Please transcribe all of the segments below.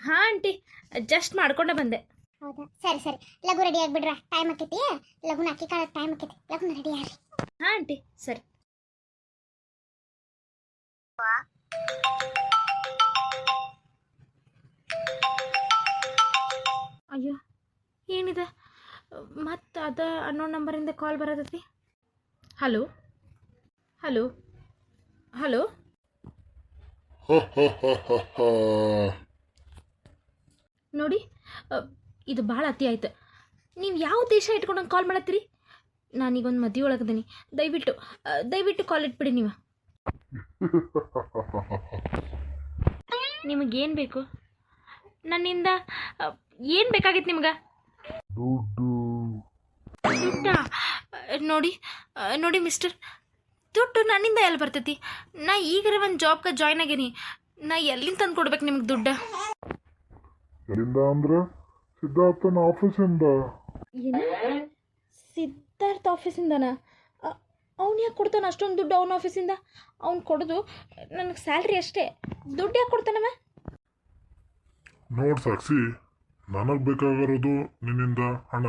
ಹಾಂ aunty, just ಮಾಡ್ಕೊಂಡೆ ಬಂದೆ. ಹೌದಾ, ಸರಿ ಸರಿ, ಲಘು ರೆಡಿ ಆಗಿಬಿಡ್ರ, ಟೈಮ್ ಆಕೈತಿ. ಲಘುನ ಅಕ್ಕಿ ಕಾಳಕ್ಕೆ ಟೈಮ್ ಆಕೈತಿ, ಲಘುನ ರೆಡಿ ಆಗ್ರಿ. ಹಾಂ ಆಂಟಿ, ಸರಿ. ಅಯ್ಯೋ, ಏನಿದೆ ಮತ್ತು ಅದ ಅನ್ನೋ ನಂಬರಿಂದ ಕಾಲ್ ಬರತೈತಿ. Hello hello hello. ನೋಡಿ, ಇದು ಭಾಳ ಅತಿ ಆಯ್ತು. ನೀವು ಯಾವ ದೇಶ ಇಟ್ಕೊಂಡಂಗೆ ಕಾಲ್ ಮಾಡತ್ತೀರಿ? ನಾನೀಗೊಂದು ಮದುವೆ ಒಳಗದೀನಿ. ದಯವಿಟ್ಟು ಕಾಲ್ ಇಟ್ಬಿಡಿ ನೀವು. ನಿಮಗೇನು ಬೇಕು? ನನ್ನಿಂದ ಏನು ಬೇಕಾಗಿತ್ತು ನಿಮ್ಗೆ? ದುಡ್ಡ? ನೋಡಿ ಮಿಸ್ಟರ್, ದುಡ್ಡು ನನ್ನಿಂದ ಎಲ್ಲಿ ಬರ್ತೈತಿ? ನಾ ಈಗರ ಒಂದು ಜಾಬ್ಗೆ ಜಾಯ್ನ್ ಆಗೀನಿ. ನಾ ಎಲ್ಲಿಂದ ತಂದು ಕೊಡ್ಬೇಕು ನಿಮ್ಗೆ ದುಡ್ಡು? ಎಲ್ಲಿಂದ ಅಂದ್ರೆ ಸಿದ್ಧಾರ್ಥನ ಆಫೀಸಿಂದ. ಏನು? ಸಿದ್ಧಾರ್ಥ ಆಫೀಸಿಂದನಾ? ಅವ್ನು ಯಾಕೆ ಕೊಡ್ತಾನೆ ಅಷ್ಟೊಂದು ದುಡ್ಡು ಅವನ ಆಫೀಸಿಂದ? ಅವ್ನು ಕೊಡೋದು ನನಗೆ ಸ್ಯಾಲ್ರಿ ಅಷ್ಟೇ, ದುಡ್ಡು ಯಾಕೆ ಕೊಡ್ತಾನವ? ನೋಡ್ ಸಾಕ್ಷಿ, ನನಗೆ ಬೇಕಾಗಿರೋದು ನಿನ್ನಿಂದ ಹಣ.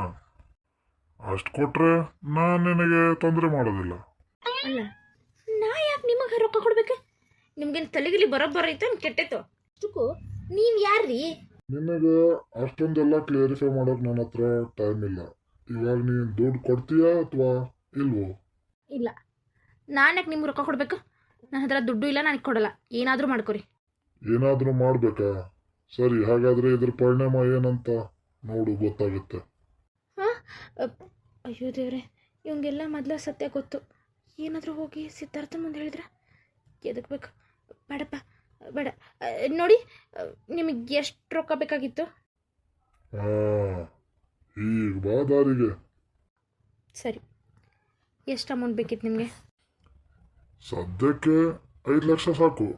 ಅಷ್ಟು ಕೊಟ್ರೆ ನಾನು ನಿನಗೆ ತೊಂದರೆ ಮಾಡೋದಿಲ್ಲ. ಅಲ್ಲ, ನಾ ಯಾಕೆ ನಿಮಗೆ ರೊಕ್ಕ ಕೊಡ್ಬೇಕು? ನಿಮ್ಗೇನು ತಲೆಗಿಲಿ ಬರೋಬ್ಬರ ಐತೆ ಕೆಟ್ಟೈತೋ? ಅಷ್ಟಕ್ಕೂ ನೀವು ಯಾರ್ರೀ? ನಿನಗೆ ಅಷ್ಟೊಂದೆಲ್ಲ ಕ್ಲಿಯರಿಫೈ ಮಾಡೋಕೆ ನನ್ನ ಹತ್ರ ಟೈಮ್ ಇಲ್ಲ. ಇವಾಗ ನೀನು ದುಡ್ಡು ಕೊಡ್ತೀಯಾ ಅಥವಾ ಇಲ್ವೋ? ಇಲ್ಲ, ನಾನು ಯಾಕೆ ನಿಮ್ಗೆ ರೊಕ್ಕ ಕೊಡಬೇಕು? ನನ್ನ ಹತ್ರ ದುಡ್ಡು ಇಲ್ಲ, ನನಗೆ ಕೊಡಲ್ಲ. ಏನಾದರೂ ಮಾಡ್ಕೊರಿ. ಏನಾದರೂ ಮಾಡಬೇಕಾ? ಸರಿ, ಹಾಗಾದರೆ ಇದ್ರ ಪರಿಣಾಮ ಏನಂತ ನೋಡು, ಗೊತ್ತಾಗುತ್ತೆ. ಹಾಂ, ಅಯ್ಯೋ ದೇವ್ರೆ, ಇವಂಗೆಲ್ಲ ಮೊದಲ ಸತ್ಯ ಗೊತ್ತು. ಏನಾದರೂ ಹೋಗಿ ಸಿದ್ಧಾರ್ಥ ಮುಂದೆ ಹೇಳಿದ್ರೆ ಎದಕ್ಕೆ ಬೇಕು? ಬೇಡಪ್ಪ, ಬೇಡ. ನೋಡಿ, ನಿಮಗೆ ಎಷ್ಟು ರೊಕ್ಕ ಬೇಕಾಗಿತ್ತು? ಈಗ ಬಾ ದಾರಿಗೆ. ಸರಿ, ಎಷ್ಟು ಅಮೌಂಟ್ ಬೇಕಿತ್ತು ನಿಮಗೆ? ಸದ್ಯಕ್ಕೆ 5 ಲಕ್ಷ ಸಾಕು.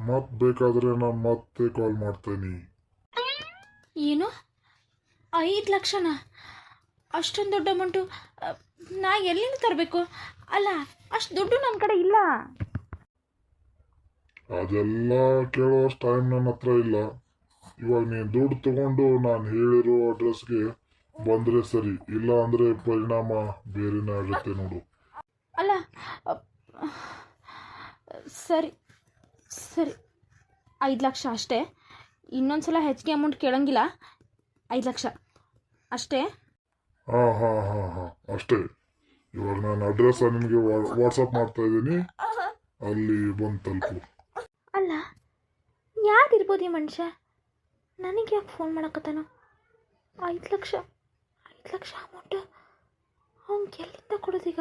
ಮತ್ತೆ ಬೇಕಾದರೆ ನಾನು ಮತ್ತೆ ಕಾಲ್ ಮಾಡ್ತೇನೆ. ಏನು, 5 ಲಕ್ಷನಾ? ಅಷ್ಟೊಂದು ದೊಡ್ಡ ಅಮೌಂಟು ನಾ ಎಲ್ಲಿಂದ ತರಬೇಕು? ಅಲ್ಲ, ಅಷ್ಟು ದುಡ್ಡು ನನ್ನ ಕಡೆ ಇಲ್ಲ. ಅದೆಲ್ಲ ಕೇಳೋಷ್ಟು ಟೈಮ್ ನನ್ನ ಹತ್ರ ಇಲ್ಲ. ಇವಾಗ ನೀನು ದುಡ್ಡು ತಗೊಂಡು ನಾನು ಹೇಳಿರೋ ಅಡ್ರೆಸ್ಗೆ ಬಂದರೆ ಸರಿ, ಇಲ್ಲ ಅಂದರೆ ಪರಿಣಾಮ ಬೇರೆನೇ ಆಗುತ್ತೆ ನೋಡು. ಅಲ್ಲ, ಸರಿ ಸರಿ, 5 ಲಕ್ಷ ಅಷ್ಟೇ. ಇನ್ನೊಂದು ಸಲ ಹೆಚ್ಚಿಗೆ ಅಮೌಂಟ್ ಕೇಳೋಂಗಿಲ್ಲ. 5 ಲಕ್ಷ ಅಷ್ಟೇ. ಹಾಂ, ಅಷ್ಟೇ. ಇವಾಗ ನಾನು ಅಡ್ರೆಸ್ ನಿಮಗೆ ವಾಟ್ಸಪ್ ಮಾಡ್ತಾ ಇದ್ದೀನಿ, ಅಲ್ಲಿ ಬಂದು ತಲುಪು. ಅಲ್ಲ, ಯಾರಿರ್ಬೋದು ಈ ಮನುಷ್ಯ? ನನಗೆ ಯಾಕೆ ಫೋನ್ ಮಾಡಕತ್ತಾನ? 5 ಲಕ್ಷ ಅಮೌಂಟು ಅವ್ನಿಗೆ ಎಲ್ಲಿಂದ ಕೊಡೋದೀಗ?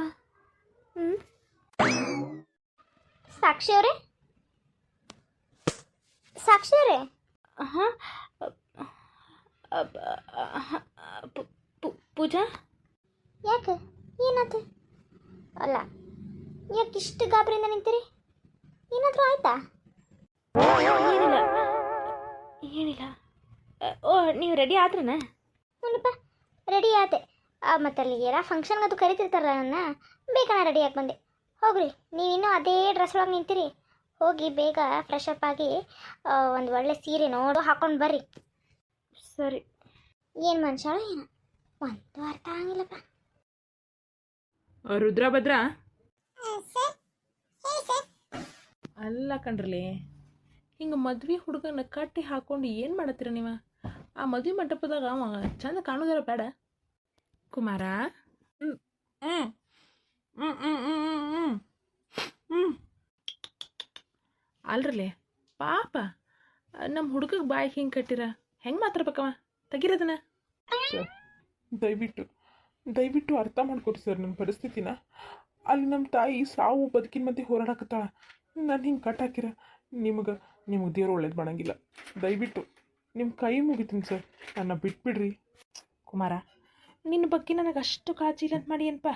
ಸಾಕ್ಷಿ ಅವರೇ, ಹಾಂ, ಪೂಜಾ, ಯಾಕೆ, ಏನಾಯ್ತು? ಅಲ್ಲ, ಯಾಕೆ ಇಷ್ಟು ಗಾಬರಿಯಿಂದ ನಿಂತೀರಿ? ಏನಾದರೂ ಆಯ್ತಾ? ಏನಿಲ್ಲ. ಓ, ನೀವು ರೆಡಿ ಆದ್ರನ? ಹ್ಞೂನಪ್ಪ, ರೆಡಿ ಆದೆ. ಮತ್ತು ಅಲ್ಲಿ ಏನೋ ಫಂಕ್ಷನ್ಗೆ ಅದು ಕರಿತಿರ್ತಾರಲ್ಲ, ನನ್ನ ಬೇಗ ರೆಡಿ ಆಗಿ ಬಂದೆ. ಹೋಗ್ರಿ, ನೀವಿನ್ನೂ ಅದೇ ಡ್ರೆಸ್ ಒಳಗೆ ನಿಂತೀರಿ. ಹೋಗಿ ಬೇಗ ಫ್ರೆಶ್ ಅಪ್ ಆಗಿ ಒಂದು ಒಳ್ಳೆ ಸೀರೆ ನೋಡು ಹಾಕೊಂಡು ಬರ್ರಿ. ಸರಿ. ಏನು ಮನುಷ್ಯಳು ಏನು, ಒಂದು ಅರ್ಥ ಆಗಿಲ್ಲಪ್ಪ. ರುದ್ರಭದ್ರ, ಅಲ್ಲ ಕಣ್ರಲಿ, ಹಿಂಗೆ ಮದ್ವೆ ಹುಡುಗನ ಕಟ್ಟಿ ಹಾಕೊಂಡು ಏನು ಮಾಡತ್ತೀರ ನೀವು? ಆ ಮದುವೆ ಮಂಟಪದಾಗ ಅವ ಚಂದ ಕಾಣೋದಾರ ಬೇಡ? ಕುಮಾರ, ಅಲ್ರಲಿ ಪಾಪ, ನಮ್ಮ ಹುಡುಗಗೆ ಬಾಯಿ ಹಿಂಗೆ ಕಟ್ಟಿರ ಹೆಂಗೆ ಮಾತಾಡ್ಬೇಕವ? ತೆಗಿರೋದನ್ನ. ಸರ್, ದಯವಿಟ್ಟು ಅರ್ಥ ಮಾಡ್ಕೊರಿ ಸರ್ ನನ್ನ ಪರಿಸ್ಥಿತಿನ. ಅಲ್ಲಿ ನಮ್ಮ ತಾಯಿ ಸಾವು ಬದುಕಿನ ಮಧ್ಯೆ ಹೋರಾಡಕತ್ತಾಳ. ನಾನು ಹಿಂಗೆ ಕಟ್ಟಾಕಿರ ನಿಮಗೆ ದೇವ್ರು ಒಳ್ಳೇದು ಮಾಡಂಗಿಲ್ಲ. ದಯವಿಟ್ಟು ನಿಮ್ಮ ಕೈ ಮುಗಿತೀನಿ ಸರ್, ನನ್ನ ಬಿಟ್ಬಿಡ್ರಿ. ಕುಮಾರ, ನಿನ್ನ ಬಗ್ಗೆ ನನಗೆ ಅಷ್ಟು ಕಾಳಜಿ ಇಲ್ಲ ಅಂತ ಮಾಡಿ ಏನಪ್ಪ?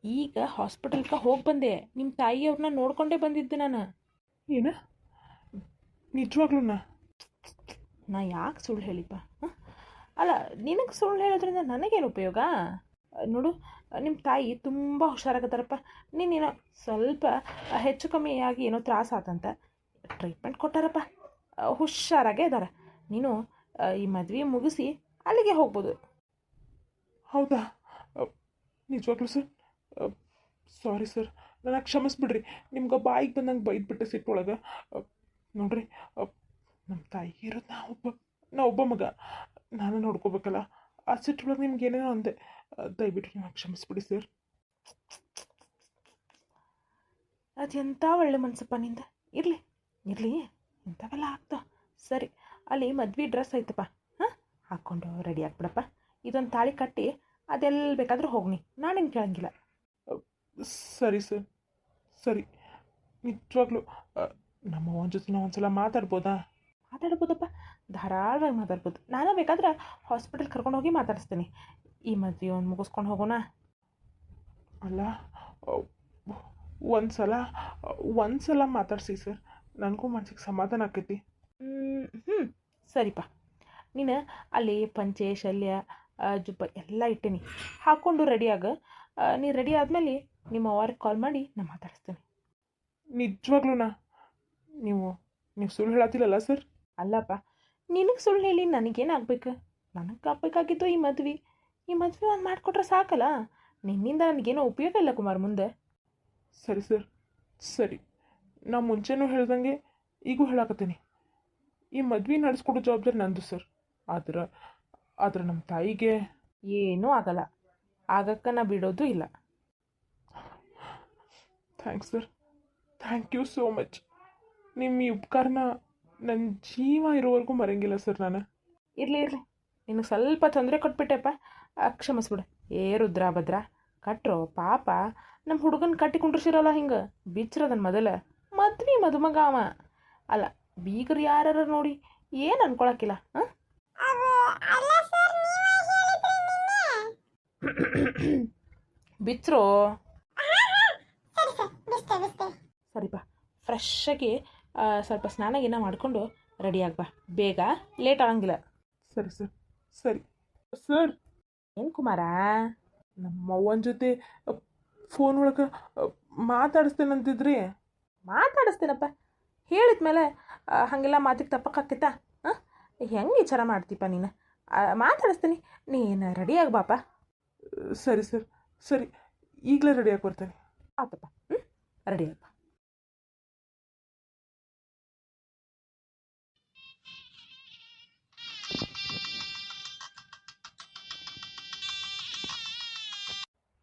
ಈಗ ಹಾಸ್ಪಿಟಲ್ಗೆ ಹೋಗಿ ಬಂದೆ, ನಿಮ್ಮ ತಾಯಿಯವ್ರನ್ನ ನೋಡ್ಕೊಂಡೇ ಬಂದಿದ್ದೆ ನಾನು. ಏನ? ನಿಜವಾಗ್ಲೂ ನಾ ಯಾಕೆ ಸುಳ್ಳು ಹೇಳಿಪ್ಪ? ಅಲ್ಲ, ನಿನಗೆ ಸುಳ್ಳು ಹೇಳೋದ್ರಿಂದ ನನಗೇನು ಉಪಯೋಗ? ನೋಡು, ನಿಮ್ಮ ತಾಯಿ ತುಂಬ ಹುಷಾರಾಗತ್ತಾರಪ್ಪ. ನೀನೇನೋ ಸ್ವಲ್ಪ ಹೆಚ್ಚು ಕಮ್ಮಿ ಆಗಿ ಏನೋ ತ್ರಾಸ ಆತಂತ ಟ್ರೀಟ್ಮೆಂಟ್ ಕೊಟ್ಟಾರಪ್ಪ. ಹುಷಾರಾಗೇ ಇದ್ದಾರೆ. ನೀನು ಈ ಮದುವೆ ಮುಗಿಸಿ ಅಲ್ಲಿಗೆ ಹೋಗ್ಬೋದು. ಹೌದಾ? ನಿಜವಾಗ್ಲೂ ಸರ್? ಸಾರಿ ಸರ್, ನನಗೆ ಕ್ಷಮಿಸ್ಬಿಡ್ರಿ. ನಿಮ್ಗೆ ಬಾಯಿಗೆ ಬಂದಂಗೆ ಬೈದ್ಬಿಟ್ಟೆ ಸಿಟ್ಟೊಳಗೆ. ನೋಡ್ರಿ, ನಮ್ಮ ತಾಯಿಗೆ ಇರೋದು ನಾ ಒಬ್ಬ ಮಗ, ನಾನು ನೋಡ್ಕೋಬೇಕಲ್ಲ. ಆ ಸಿಟ್ಟೊಳಗೆ ನಿಮ್ಗೆ ಏನೇನೋ ಅಂದೆ. ದಯವಿಟ್ಟು ನೀವು ಕ್ಷಮಿಸ್ಬಿಡಿ ಸರ್. ಅದೆಂಥ ಒಳ್ಳೆ ಮನಸ್ಸಪ್ಪ ನಿಂದ. ಇರಲಿ ಇರಲಿ, ಇಂಥವೆಲ್ಲ ಆಗ್ತಾವ. ಸರಿ, ಅಲ್ಲಿ ಮದ್ವೆ ಡ್ರೆಸ್ ಐತಪ್ಪ, ಹಾಂ, ಹಾಕ್ಕೊಂಡು ರೆಡಿ ಆಗ್ಬಿಡಪ್ಪ. ಇದೊಂದು ತಾಳಿ ಕಟ್ಟಿ ಅದೆಲ್ಲಿ ಬೇಕಾದರೂ ಹೋಗ್ನಿ, ನಾನೇನು ಕೇಳಂಗಿಲ್ಲ. ಸರಿ ಸರ್, ಸರಿ. ನಿಜವಾಗ್ಲೂ ನಮ್ಮ ಅವನ ಜೊತೆ ನಾವು ಒಂದ್ಸಲ ಮಾತಾಡ್ಬೋದಾ? ಮಾತಾಡ್ಬೋದಪ್ಪ, ಧಾರಾಳವಾಗಿ ಮಾತಾಡ್ಬೋದು. ನಾನು ಬೇಕಾದ್ರೆ ಹಾಸ್ಪಿಟಲ್ ಕರ್ಕೊಂಡು ಹೋಗಿ ಮಾತಾಡಿಸ್ತೀನಿ. ಈ ಮದುವೆ ಒಂದು ಮುಗಿಸ್ಕೊಂಡು ಹೋಗೋಣ. ಅಲ್ಲ, ಒಂದ್ಸಲ ಮಾತಾಡ್ಸಿ ಸರ್, ನನಗೂ ಮನ್ಸಿಗೆ ಸಮಾಧಾನ ಆಕೈತಿ. ಹ್ಞೂ ಸರಿಪ್ಪ. ನೀನು ಅಲ್ಲಿ ಪಂಚೆ ಶಲ್ಯ ಜುಬ್ಬ ಎಲ್ಲ ಇಟ್ಟೀನಿ, ಹಾಕ್ಕೊಂಡು ರೆಡಿಯಾಗ. ನೀ ರೆಡಿ ಆದಮೇಲೆ ನಿಮ್ಮ ಅವ್ರಿಗೆ ಕಾಲ್ ಮಾಡಿ ನಾನು ಮಾತಾಡಿಸ್ತೀನಿ. ನಿಜವಾಗ್ಲೂನಾ? ನೀವು ಸುಳ್ಳು ಹೇಳತ್ತಿಲ್ಲಲ್ಲ ಸರ್? ಅಲ್ಲಪ್ಪ, ನಿನಗೆ ಸುಳ್ಳು ಹೇಳಿ ನನಗೇನಾಗಬೇಕು? ನನಗೆ ಆಗಬೇಕಾಗಿತ್ತು ಈ ಮದ್ವೆ ಒಂದು ಮಾಡಿಕೊಟ್ರೆ ಸಾಕಲ್ಲ. ನಿನ್ನಿಂದ ನನಗೇನೋ ಉಪಯೋಗ ಇಲ್ಲ ಕುಮಾರ್ ಮುಂದೆ. ಸರಿ ಸರ್, ಸರಿ. ನಾ ಮುಂಚೆನೂ ಹೇಳ್ದಂಗೆ ಈಗೂ ಹೇಳಕತ್ತೀನಿ, ಈ ಮದ್ವೆ ನಡೆಸ್ಕೊಡೋ ಜವಾಬ್ದಾರಿ ನಂದು ಸರ್. ಆದ್ರೆ ನಮ್ಮ ತಾಯಿಗೆ ಏನೂ ಆಗಲ್ಲ, ಆಗಕ್ಕೆ ನಾ ಬಿಡೋದು ಇಲ್ಲ. Thanks sir, thank you so much. ನಿಮ್ಮ ಈ ಉಪಕಾರನ ನನ್ನ ಜೀವ ಇರೋವರೆಗೂ ಮರೆಯಂಗಿಲ್ಲ ಸರ್ ನಾನು. ಇರಲಿ ನಿನಗೆ ಸ್ವಲ್ಪ ತೊಂದರೆ ಕೊಟ್ಬಿಟ್ಟೆಪ್ಪ, ಕ್ಷಮಿಸ್ಬಿಡು. ರುದ್ರ ಭದ್ರ ಕಟ್ರೋ ಪಾಪ. ನಮ್ಮ ಹುಡುಗನ ಕಟ್ಟಿ ಕುಂಡ್ರಿಸಿರಲ್ಲ ಹಿಂಗೆ ಬಿಚ್ಚಿರೋದನ್ ಮೊದಲ ಮದ್ವೆ ಮದುಮಗ ಅವ ಅಲ್ಲ. ಬೀಗರು ಯಾರು ನೋಡಿ ಏನು ಅನ್ಕೊಳಕ್ಕಿಲ್ಲ. ಹಾಂ, ಬಿಚ್ಚರೋ. ಸರಿಪ್ಪ, ಫ್ರೆಶ್ಶಾಗಿ ಸ್ವಲ್ಪ ಸ್ನಾನ ಗೀನ ಮಾಡಿಕೊಂಡು ರೆಡಿ ಆಗ್ಬಾ, ಬೇಗ ಲೇಟ್ ಆಗಂಗಿಲ್ಲ. ಸರಿ ಸರ್, ಸರಿ ಸರ್. ಏನು ಕುಮಾರ? ನಮ್ಮ ಅವ್ವನ ಜೊತೆ ಫೋನ್ ಒಳಗೆ ಮಾತಾಡಿಸ್ತೇನಂತಿದ್ರಿ. ಮಾತಾಡಿಸ್ತೀನಪ್ಪ, ಹೇಳಿದ್ಮೇಲೆ ಹಾಗೆಲ್ಲ ಮಾತಿಗೆ ತಪ್ಪಕ್ಕಾಕೈತಾ? ಹಾಂ, ಹೆಂಗೆ ವಿಚಾರ ಮಾಡ್ತೀಪ್ಪ ನೀನು? ಮಾತಾಡಿಸ್ತೀನಿ, ನೀನು ರೆಡಿ ಆಗ್ಬಾಪ. ಸರಿ ಸರ್, ಸರಿ. ಈಗಲೇ ರೆಡಿ ಆಗಿ ಬರ್ತೇನೆ. ಆತಪ್ಪ, ರೆಡಿ ಆಗ್ಬಾ.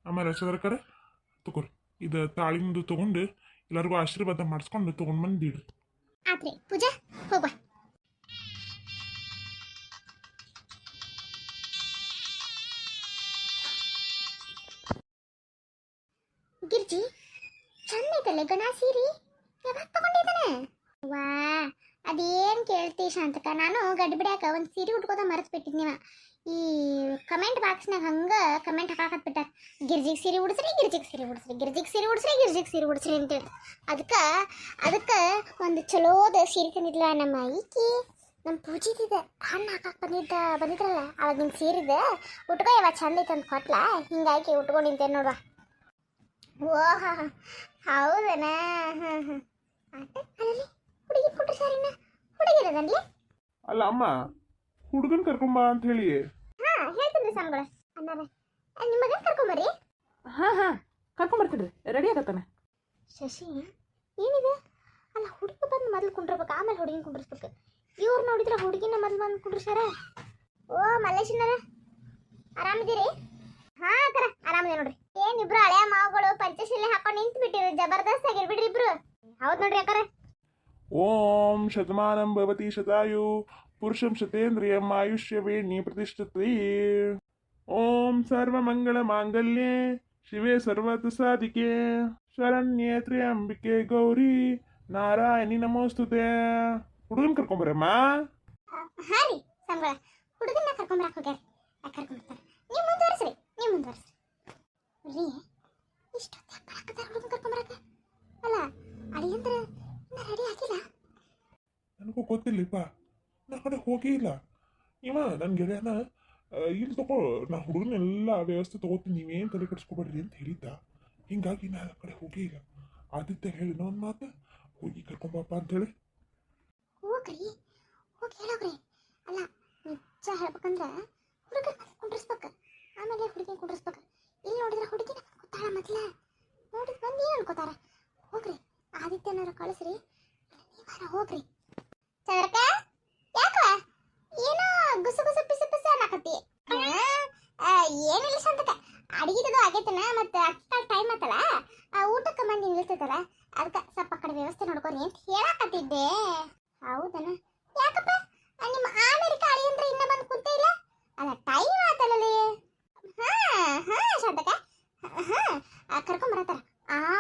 ಆಮೇಲೆ ಹಚ್ಚದ್ರ ಕಡೆ ತಗೋರಿ, ಇದು ತಾಳಿಂದು ತೊಗೊಂಡು ಎಲ್ಲರಿಗೂ ಆಶೀರ್ವಾದ ಮಾಡಿಸ್ಕೊಂಡು ತೊಗೊಂಡು ಬಂದಿಡ್ರಿ. ಆತ್ರಿ ಪೂಜಾ, ಹೋಗ್ಬಾ. ಗಿರ್ಜಿ, ಚಂದ ಐತಲ್ಲ ಗಣ ಸೀರಿ, ಯಾವಾಗ ತಗೊಂಡಿದ್ದಾನೆ? ವಾ, ಅದೇನ್ ಕೇಳ್ತಿ ಶಾಂತಕ, ನಾನು ಗಡ್ಡಿ ಬಿಡ್ಯಾಕ ಒಂದು ಸೀರೆ ಉಟ್ಕೋತ ಮರೆಸ್ಬಿಟ್ಟಿದ್ನಿವ. ಈ ಕಮೆಂಟ್ ಬಾಕ್ಸ್ನಾಗ ಹಂಗೆ ಕಮೆಂಟ್ ಹಾಕಾಕತ್ಬಿಟ್ಟ, ಗಿರ್ಜಿಗೆ ಸೀರೆ ಉಡಿಸ್ರಿ, ಗಿರ್ಜಿಗೆ ಸೀರೆ ಉಡಿಸ್ರಿ, ಗಿರ್ಜಿಗೆ ಸೀರೆ ಉಡಿಸ್ರಿ, ಗಿರ್ಜಿಗೆ ಸೀರೆ ಉಡಿಸ್ರಿ ಅಂತೇಳಿ. ಅದಕ್ಕೆ ಒಂದು ಚಲೋದ ಸೀರೆ ತಂದಿದ್ಲ ನಮ್ಮ ಈಕಿ, ನಮ್ಮ ಪೂಜಿದಿದೆ ಹಣ್ಣು ಹಾಕಕ್ಕೆ ಬಂದಿದ್ರಲ್ಲ ಅವಾಗ ನಿಂಗೆ ಸೀರಿದೆ ಉಟ್ಕೋ, ಯಾವಾಗ ಚಂದ ಐತೆ ಅಂತ ಕೊಟ್ಲ, ಹಿಂಗಾಗಿ ಉಟ್ಕೊಂಡು ನಿಂತೇನೆ ನೋಡುವ. ಓಹ, ಹೌದನ? ಹಾಂ ಹಾಂ. ಅಲ್ಲಲ್ಲಿ ಹುಡುಗಿ ಕೊಟ್ರು ಸಾರಿನ ಹುಡುಗಿರದನ್ಲಿ. ಅಲ್ಲ ಅಮ್ಮ, ಹುಡುಗನ್ ಕರ್ಕೊಂಬ ಅಂತ ಹೇಳಿ. ಹಾಂ, ಹೇಳ್ತೀನಿ ಸ್ವಾಮಿಗಳ ಅನ್ನಾರ, ನಿಮ್ಮ ಮಗನ ಕರ್ಕೊಂಬರ್ರಿ. ಹಾಂ, ಕರ್ಕೊಂಬರ್ತೀನಿ, ರೆಡಿ ಆಗತ್ತಾನೆ. ಶಶಿ, ಏನಿದೆ? ಅಲ್ಲ, ಹುಡುಗ ಬಂದು ಮೊದಲು ಕುಂಡ್ರಬೇಕು, ಆಮೇಲೆ ಹುಡುಗಿನ ಕುಂಡ್ರಿಸ್ಬೇಕು. ಇವ್ರು ನೋಡಿದ್ರೆ ಹುಡುಗಿನ ಮೊದಲು ಬಂದು ಕುಂಡ್ರಿಸ್ಯಾರ. ಓ ಮಲ್ಲೇಶನರ, ಆರಾಮಿದ್ದೀರಿ? ಹಾಂ ಅಕ್ಕರ, ಆರಾಮಿದೆ ನೋಡ್ರಿ. ಏನಿಬ್ರು ಹಳೆಯ ಮಾವುಗಳು ಪಂಚಶೀಲೆ ಹಾಕೊಂಡು ನಿಂತು ಬಿಟ್ಟಿರಿ, ಜಬರ್ದಸ್ತ್ ಆಗಿರ್ಬಿಡ್ರಿ ಇಬ್ರು. ಹೌದು ನೋಡ್ರಿ ಅಕ್ಕರ. ಓಂ ಶತಮಾನಂ ಭವತಿ ಶತಾಯು ಪುರುಷಂ ಶತೇಂದ್ರಿಯಂ ಆಯುಷ್ಯವೇಣಿ ಪ್ರತಿಷ್ಠತೆ. ಓಂ ಸರ್ವಮಂಗಳ ಮಾಂಗಲ್ಯೆ ಶಿವೆ ಸರ್ವತ ಸಾಧಿಕೆ ಶರಣ್ಯೇ ತ್ರ್ಯಂಬಿಕೆ ಗೌರಿ ನಾರಾಯಣಿ ನಮೋಸ್ತುತೆ. ಹುಡುಗನ್ ಕರ್ಕೊಂಬರಮ್ಮ. ಹಾಂ ರೀ ಸ್ವಾಮಿಗಳ, ಹುಡುಗನ್ನ ಕರ್ಕೊಂಬರಕ್ಕೆ ಹೋಗ್ಯಾರ, ಕರ್ಕೊಂಬರ್ತಾರೆ. ನೀವು ಮುಂದುವರಿಸ್ರಿ, ರೀ. ಇಷ್ಟೊತ್ತು ಬರಕತ್ತಾರ ಹುಡುಗನ ಕರ್ಕೊಂಬರಕ್ಕೆ? ಅಲ್ಲ, ಅಡಿಯಂದ್ರೆ ಇನ್ನ ರೆಡಿ ಆಗಿಲ್ಲ? ನನಗೂ ಗೊತ್ತಿಲ್ಲಪ್ಪ, ನಾ ಕಡೆ ಹೋಗೇ ಇಲ್ಲ. ಇವ ನನ್ನ ಗೆಳೆಯನ ಇಲ್ಲಿ ತಗೋ, ನಾ ಹುಡುಗನೆಲ್ಲ ವ್ಯವಸ್ಥೆ ತಗೋತೀನಿ, ನೀವೇನು ತಲೆ ಕೆಡಿಸ್ಕೊಬೇಡ್ರಿ ಅಂತ ಹೇಳಿದ್ದ. ಹಿಂಗಾಗಿ ನಾ ಆ ಕಡೆ ಹೋಗೇ ಇಲ್ಲ. ಆದಿತ್ಯ ಹೇಳಿದ ಒಂದು ಮಾತು, ಹೋಗಿ ಕರ್ಕೊಂಬಪ್ಪ ಅಂತ ಹೇಳಿ. ಹೋಗ್ರಿ, ಕೇಳೋಗ್ರಿ. ಅಲ್ಲ ನಿಜ ಹೇಳ್ಬೇಕಂದ್ರೆ ಹುಡುಗನ ಕುಂಡ್ರಿಸ್ಬೇಕು, ಆಮೇಲೆ ಹುಡುಗಿ ಕುಂಡ್ರಿಸ್ಬೇಕು. ಇಲ್ಲಿ ನೋಡಿದ್ರೆ ಹುಡುಗಿನ ಕೂತಾಳ ಮೊದ್ಲ, ನೋಡಿದ್ ಮಂದಿ ಏನು ಅನ್ಕೋತಾರ. ಹೋಗ್ರಿ ಆದಿತ್ಯನಾರ ಕಳಿಸ್ರಿ, ನೀವಾರ ಹೋಗ್ರಿ. ಚಂದ್ರಕ ಯಾಕ ಏನೋ ಗುಸು ಗುಸು ಪಿಸು ಪಿಸು ಅನ್ನಕತ್ತಿ? ಏನಿಲ್ಲ ಶಾಂತಕ, ಅಡಿಗೆದು ಆಗೈತನ, ಮತ್ತೆ ಅಕ್ಕ ಟೈಮ್ ಆತಲ್ಲ, ಊಟಕ್ಕೆ ಮಂದಿ ನಿಲ್ತೈತಲ್ಲ, ಅದಕ್ಕೆ ಸ್ವಲ್ಪ ಕಡೆ ವ್ಯವಸ್ಥೆ ನೋಡ್ಕೊರಿ ಅಂತ ಹೇಳಕತ್ತಿದ್ದೆ. ಹೌದನ? ಯಾಕಪ್ಪ ನಿಮ್ಮ ಅಮೆರಿಕ ಅಳಿ ಅಂದ್ರೆ ಇನ್ನ ಬಂದು ಕುಂತೇ ಇಲ್ಲ? ಅಲ್ಲ ಟೈಮ್ ಆತಲ್ಲೇ. ಹಾ ಹಾ ಶಾಂತಕ, ಹಾ ಕರ್ಕೊಂಬರತ್ತಾರ.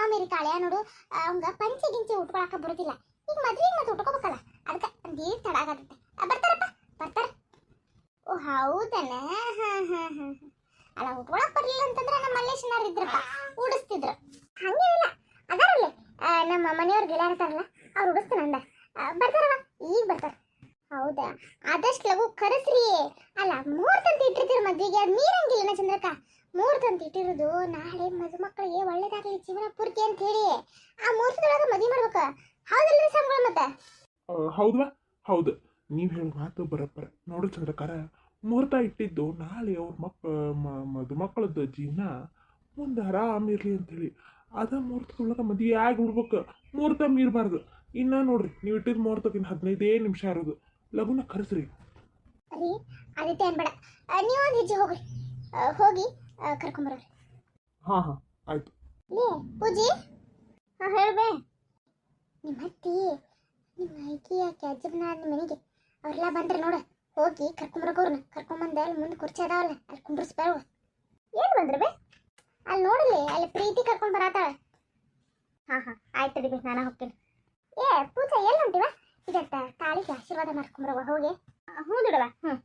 ಅಮೆರಿಕ ಅಳಿಯ ನೋಡು, ಅವಂಗ ಪಂಚೆ ಗಿಂಚೆ ಉಟ್ಕೊಳಕ ಬರೋದಿಲ್ಲ. ಈಗ ಮದ್ವೆಗೆ ಮತ್ತೆ ಉಟ್ಕೋಬೇಕಲ್ಲ, ಅದಕ್ಕೆ ಒಂದೇ ತಡ ಆಗತ್ತೆ. ಬರ್ತಾರಪ್ಪ ಬರ್ತಾರ. ಓ ಹೌದನ? ಹಾ ಹಾ ಹಾ ಅಲ್ಲ ಉಟ್ಕೊಳಕ್ ಬರ್ಲಿಲ್ಲ ಅಂತಂದ್ರೆ ನಮ್ಮ ಮಲ್ಲೇಶನಾರ ಇದ್ರಪ್ಪ, ಉಡಿಸ್ತಿದ್ರು. ಹಂಗೇನಿಲ್ಲ, ಅದಾರಲ್ಲಿ ನಮ್ಮ ಮನೆಯವ್ರ ಗೆಳೆಯರ್ ಇರ್ತಾರಲ್ಲ, ಅವ್ರು ಉಡಿಸ್ತಾನ ಅಂದ. ಬರ್ತಾರವ, ಈಗ ಬರ್ತಾರ. ಹೌದಾ? ಆದಷ್ಟು ಲಘು ಕರೆಸ್ರಿ. ಅಲ್ಲ ಮುಹೂರ್ತ ಅಂತ ಇಟ್ಟಿರ್ತೀರ ಮದ್ವೆಗೆ, ಅದು ಮೀರಂಗಿಲ್ಲ ಚಂದ್ರಕ್ಕ. ಮುಹೂರ್ತ ಅಂತ ಇಟ್ಟಿರೋದು ನಾಳೆ ಮದುಮಕ್ಕಳಿಗೆ ಒಳ್ಳೇದಾಗಲಿ ಜೀವನ ಪೂರ್ತಿ ಅಂತ ಹೇಳಿ ಆ ಮುಹೂರ್ತದೊಳಗೆ ಮದುವೆ ಮಾಡ್ಬೇಕ. ಹೌದಲ್ರಿ ಸಂಬಳ ಮತ್ತೆ? ಹೌದವಾ? ಹೌದು, ನೀವು ಹೇಳೋ ಮಾತು ಬರಬ್ಬರ. ನೋಡು ಚಂದ್ರಕಾರ, ಮುಹೂರ್ತ ಇಟ್ಟಿದ್ದು ನಾಳೆ ಅವ್ರ ಮದುಮಕ್ಕಳದ್ದು ಜೀವನ ಮುಂದೆ ಆರಾಮಿರಲಿ ಅಂತೇಳಿ. ಅದ ಮುಹೂರ್ತದೊಳಗೆ ಮದುವೆ ಆಗಿ ಬಿಡ್ಬೇಕು, ಮುಹೂರ್ತ ಮೀರಬಾರ್ದು. ಇನ್ನು ನೋಡ್ರಿ, ನೀವು ಇಟ್ಟಿದ್ದು ಮುಹೂರ್ತಕ್ಕಿಂತ 15 ನಿಮಿಷ ಇರೋದು. ಲಗುನ ಕರೆಸ್ರಿ. ರೀ ಆದಿತ್ಯ ಅನ್ಬೇಡ, ನೀವೊಂದು ಹೆಜ್ಜೆ ಹೋಗ್ರಿ, ಹೋಗಿ ಕರ್ಕೊಂಬರ್ರಿ. ಹಾಂ ಹಾಂ ಆಯ್ತು. ಲೇ ಪೂಜಿ, ಹಾಂ ಹೇಳ್ಬೇ. ನಿಮ್ಮ ಅತ್ತಿ ನಿಮ್ಮ ಐಕಿಯ ಕ್ಯಾಜಬ್ನ ನಿಮ್ಮ ಮನೆಗೆ ಅವರೆಲ್ಲ ಬಂದ್ರೆ ನೋಡು, ಹೋಗಿ ಕರ್ಕೊಂಬರಕೋರ್ನ ಕರ್ಕೊಂಬಂದ ಅಲ್ಲಿ ಮುಂದೆ ಕುರ್ಚಿ ಅದಾವಲ್ಲ, ಅಲ್ಲಿ ಕುಂಡ್ರಿಸ್ಬೇಡ. ಏನು ಬಂದ್ರೆ ಬೇ? ಅಲ್ಲಿ ನೋಡಲಿ, ಅಲ್ಲಿ ಪ್ರೀತಿ ಕರ್ಕೊಂಡು ಬರತ್ತಾಳೆ. ಹಾಂ ಹಾಂ ಆಯ್ತು ತಡಿಬಿ, ನಾನು ಹೋಗ್ತೀನಿ. ಏ ಪೂಜಾ ಎಲ್ಲಿ ಹೊಂಟಿವ? ಇದತ್ತ ತಾಳಿಗೆ ಆಶೀರ್ವಾದ ಮಾಡ್ಕೊಂಬರವ ಹೋಗಿ. ಹ್ಞೂ ದುಡವ, ಹ್ಞೂ.